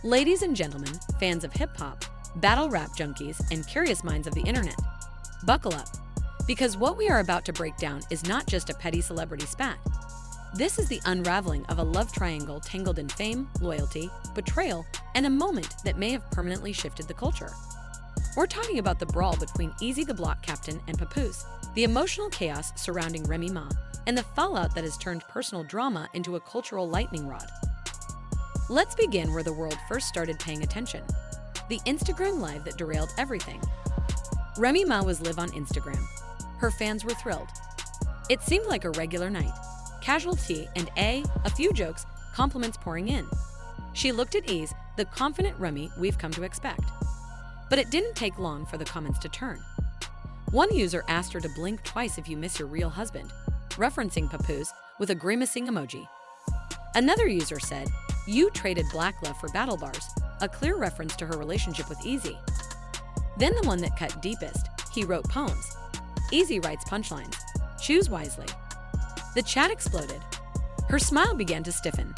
Ladies and gentlemen, fans of hip-hop, battle rap junkies, and curious minds of the internet, buckle up, because what we are about to break down is not just a petty celebrity spat. This is the unraveling of a love triangle tangled in fame, loyalty, betrayal, and a moment that may have permanently shifted the culture. We're talking about the brawl between Eazy the Block Captain and Papoose, the emotional chaos surrounding Remy Ma, and the fallout that has turned personal drama into a cultural lightning rod. Let's begin where the world first started paying attention. The Instagram Live that derailed everything. Remy Ma was live on Instagram. Her fans were thrilled. It seemed like a regular night. Casual tea and a few jokes, compliments pouring in. She looked at ease, the confident Remy we've come to expect. But it didn't take long for the comments to turn. One user asked her to blink twice if you miss your real husband, referencing Papoose with a grimacing emoji. Another user said, "You traded black love for battle bars," a clear reference to her relationship with Eazy. Then the one that cut deepest, he wrote poems. Eazy writes punchlines. Choose wisely. The chat exploded. Her smile began to stiffen.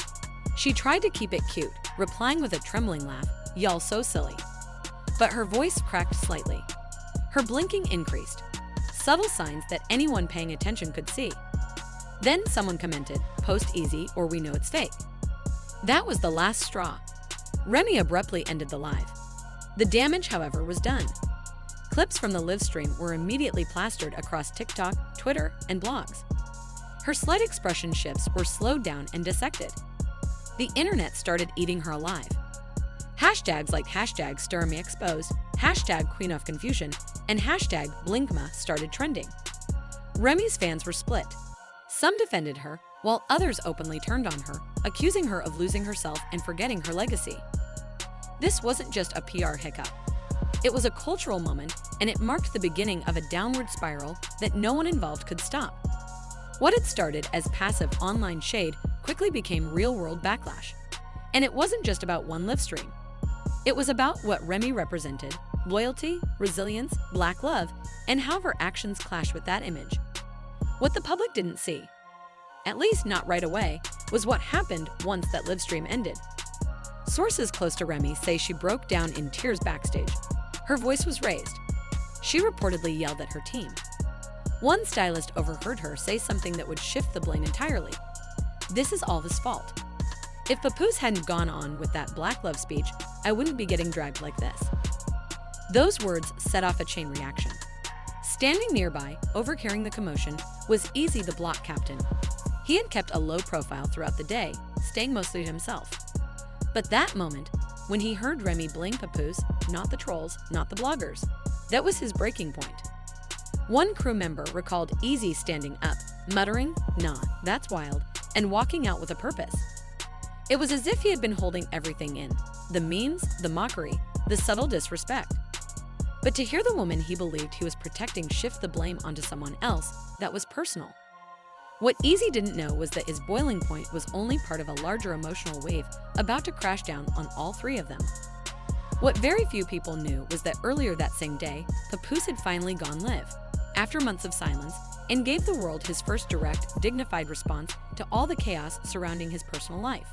She tried to keep it cute, replying with a trembling laugh, "Y'all so silly." But her voice cracked slightly. Her blinking increased. Subtle signs that anyone paying attention could see. Then someone commented, "Post Eazy or we know it's fake." That was the last straw. Remy abruptly ended the live. The damage, however, was done. Clips from the live stream were immediately plastered across TikTok, Twitter, and blogs. Her slight expression shifts were slowed down and dissected. The internet started eating her alive. Hashtags like hashtag #StirMeExposed, hashtag Queen of Confusion, and hashtag BlinkMa started trending. Remy's fans were split. Some defended her, while others openly turned on her, accusing her of losing herself and forgetting her legacy. This wasn't just a PR hiccup. It was a cultural moment, and it marked the beginning of a downward spiral that no one involved could stop. What had started as passive online shade quickly became real-world backlash. And it wasn't just about one live stream. It was about what Remy represented: loyalty, resilience, black love, and how her actions clashed with that image. What the public didn't see, at least not right away, was what happened once that live stream ended. Sources close to Remy say she broke down in tears backstage. Her voice was raised. She reportedly yelled at her team. One stylist overheard her say something that would shift the blame entirely. "This is all his fault. If Papoose hadn't gone on with that black love speech, I wouldn't be getting dragged like this." Those words set off a chain reaction. Standing nearby, overcarrying the commotion, was Eazy the Block Captain. He had kept a low profile throughout the day, staying mostly to himself. But that moment, when he heard Remy blame Papoose, not the trolls, not the bloggers, that was his breaking point. One crew member recalled Eazy standing up, muttering, "Nah, that's wild," and walking out with a purpose. It was as if he had been holding everything in: the memes, the mockery, the subtle disrespect. But to hear the woman he believed he was protecting shift the blame onto someone else, that was personal. What Eazy didn't know was that his boiling point was only part of a larger emotional wave about to crash down on all three of them. What very few people knew was that earlier that same day, Papoose had finally gone live, after months of silence, and gave the world his first direct, dignified response to all the chaos surrounding his personal life.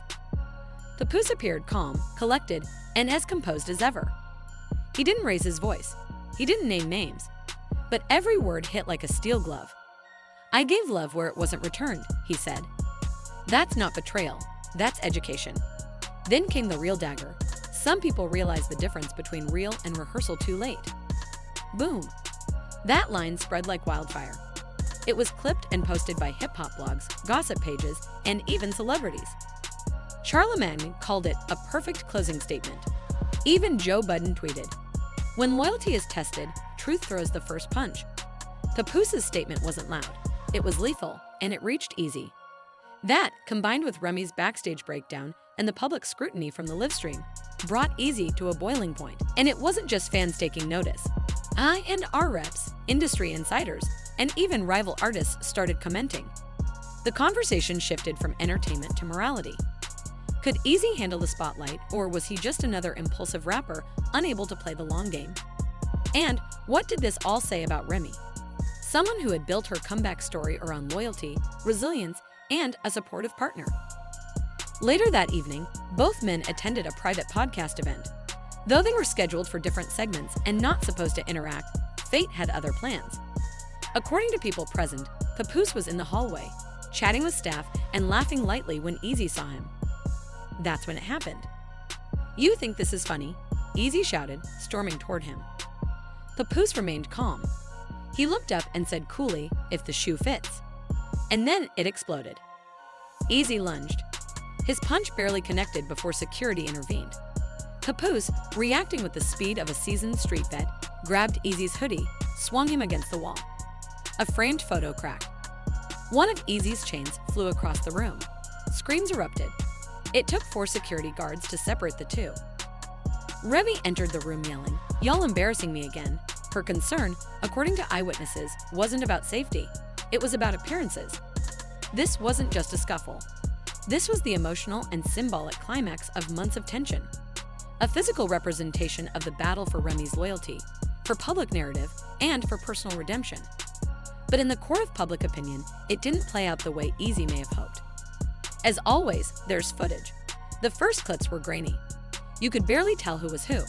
Papoose appeared calm, collected, and as composed as ever. He didn't raise his voice. He didn't name names. But every word hit like a steel glove. "I gave love where it wasn't returned," he said. "That's not betrayal. That's education." Then came the real dagger. Some people realized the difference between real and rehearsal too late. Boom. That line spread like wildfire. It was clipped and posted by hip-hop blogs, gossip pages, and even celebrities. Charlemagne called it a perfect closing statement. Even Joe Budden tweeted, "When loyalty is tested, truth throws the first punch." Papoose's statement wasn't loud. It was lethal, and it reached Eazy. That, combined with Remy's backstage breakdown and the public scrutiny from the live stream, brought Eazy to a boiling point. And it wasn't just fans taking notice. I&R reps, industry insiders, and even rival artists started commenting. The conversation shifted from entertainment to morality. Could Eazy handle the spotlight, or was he just another impulsive rapper unable to play the long game? And what did this all say about Remy? Someone who had built her comeback story around loyalty, resilience, and a supportive partner. Later that evening, both men attended a private podcast event. Though they were scheduled for different segments and not supposed to interact, fate had other plans. According to people present, Papoose was in the hallway, chatting with staff and laughing lightly when Eazy saw him. That's when it happened. "You think this is funny?" Eazy shouted, storming toward him. Papoose remained calm. He looked up and said coolly, "If the shoe fits." And then it exploded. Eazy lunged. His punch barely connected before security intervened. Papoose, reacting with the speed of a seasoned street vet, grabbed Eazy's hoodie, swung him against the wall. A framed photo cracked. One of Eazy's chains flew across the room. Screams erupted. It took 4 security guards to separate the two. Remy entered the room yelling, "Y'all embarrassing me again." Her concern, according to eyewitnesses, wasn't about safety. It was about appearances. This wasn't just a scuffle. This was the emotional and symbolic climax of months of tension. A physical representation of the battle for Remy's loyalty, for public narrative, and for personal redemption. But in the court of public opinion, it didn't play out the way Eazy may have hoped. As always, there's footage. The first clips were grainy. You could barely tell who was who.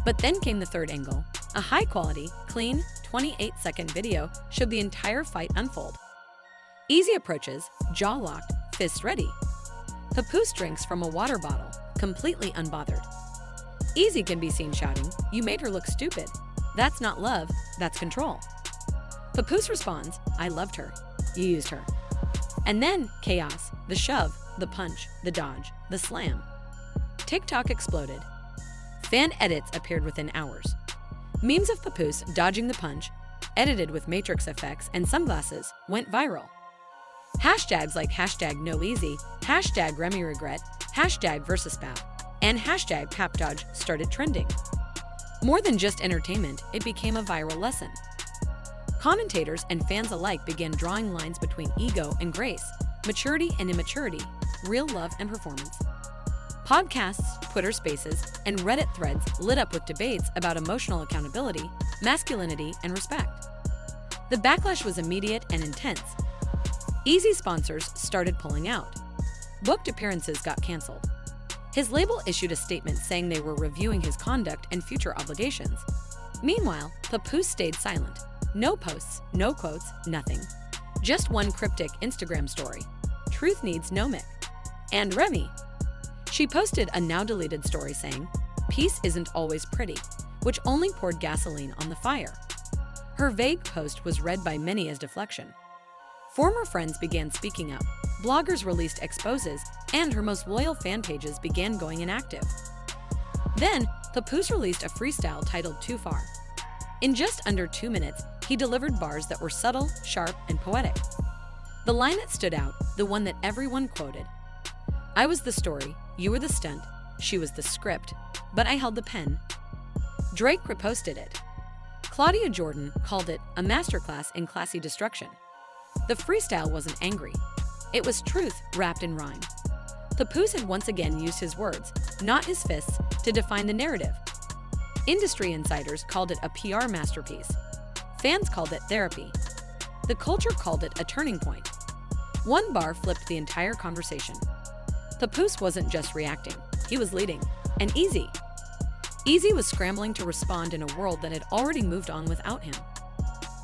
But then came the third angle. A high-quality, clean, 28-second video showed the entire fight unfold. Eazy approaches, jaw locked, fist ready. Papoose drinks from a water bottle, completely unbothered. Eazy can be seen shouting, "You made her look stupid. That's not love, that's control." Papoose responds, "I loved her. You used her." And then chaos, the shove, the punch, the dodge, the slam. TikTok exploded. Fan edits appeared within hours. Memes of Papoose dodging the punch, edited with matrix effects and sunglasses, went viral. Hashtags like #NoEazy, #RemyRegret, #VersusPap, and #PapDodge started trending. More than just entertainment, it became a viral lesson. Commentators and fans alike began drawing lines between ego and grace, maturity and immaturity, real love and performance. Podcasts, Twitter Spaces, and Reddit threads lit up with debates about emotional accountability, masculinity, and respect. The backlash was immediate and intense. Eazy sponsors started pulling out. Booked appearances got canceled. His label issued a statement saying they were reviewing his conduct and future obligations. Meanwhile, Papoose stayed silent. No posts, no quotes, nothing. Just one cryptic Instagram story. "Truth needs no mic." And Remy. She posted a now-deleted story saying, "Peace isn't always pretty," which only poured gasoline on the fire. Her vague post was read by many as deflection. Former friends began speaking up, bloggers released exposes, and her most loyal fan pages began going inactive. Then, Papoose released a freestyle titled "Too Far." In just under 2 minutes, he delivered bars that were subtle, sharp, and poetic. The line that stood out, the one that everyone quoted: "I was the story, you were the stunt, she was the script, but I held the pen." Drake reposted it. Claudia Jordan called it a masterclass in classy destruction. The freestyle wasn't angry. It was truth wrapped in rhyme. Papoose had once again used his words, not his fists, to define the narrative. Industry insiders called it a PR masterpiece. Fans called it therapy. The culture called it a turning point. One bar flipped the entire conversation. Papoose wasn't just reacting, he was leading. And Eazy was scrambling to respond in a world that had already moved on without him.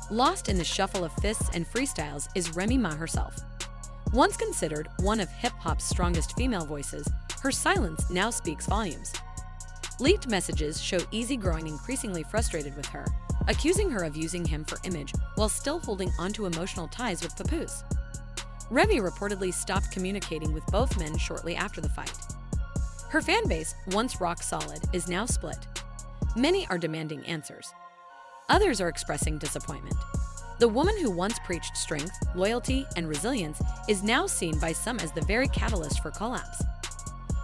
Lost in the shuffle of fists and freestyles is Remy Ma herself. Once considered one of hip-hop's strongest female voices, her silence now speaks volumes. Leaked messages show Eazy growing increasingly frustrated with her, accusing her of using him for image while still holding onto emotional ties with Papoose. Remy reportedly stopped communicating with both men shortly after the fight. Her fan base, once rock solid, is now split. Many are demanding answers. Others are expressing disappointment. The woman who once preached strength, loyalty, and resilience is now seen by some as the very catalyst for collapse.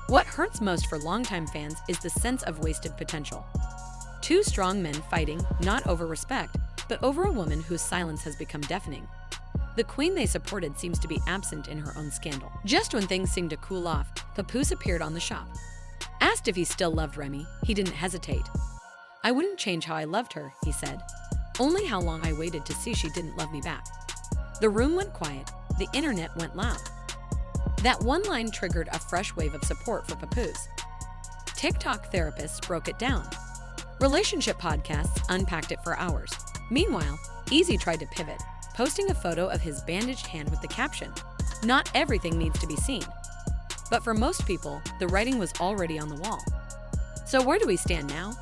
What hurts most for longtime fans is the sense of wasted potential. Two strong men fighting, not over respect, but over a woman whose silence has become deafening. The queen they supported seems to be absent in her own scandal. Just when things seemed to cool off, Papoose appeared on the shop. Asked if he still loved Remy, he didn't hesitate. "I wouldn't change how I loved her," he said. "Only how long I waited to see she didn't love me back." The room went quiet. The internet went loud. That one line triggered a fresh wave of support for Papoose. TikTok therapists broke it down. Relationship podcasts unpacked it for hours. Meanwhile, Eazy tried to pivot, posting a photo of his bandaged hand with the caption, "Not everything needs to be seen." But for most people, the writing was already on the wall. So where do we stand now?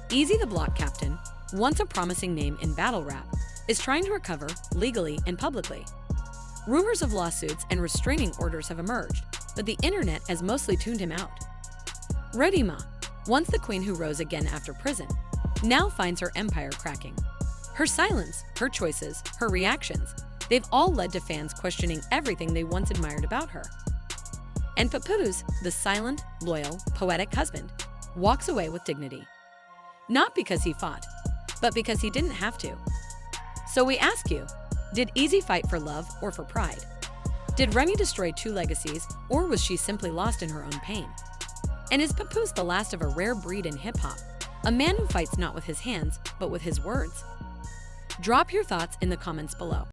Eazy the Block Captain, once a promising name in battle rap, is trying to recover legally and publicly. Rumors of lawsuits and restraining orders have emerged, but the internet has mostly tuned him out. Remy Ma, once the queen who rose again after prison, now finds her empire cracking. Her silence, her choices, her reactions, they've all led to fans questioning everything they once admired about her. And Papoose, the silent, loyal, poetic husband, walks away with dignity. Not because he fought, but because he didn't have to. So we ask you, did Eazy fight for love or for pride? Did Remy destroy two legacies, or was she simply lost in her own pain? And is Papoose the last of a rare breed in hip-hop, a man who fights not with his hands, but with his words? Drop your thoughts in the comments below.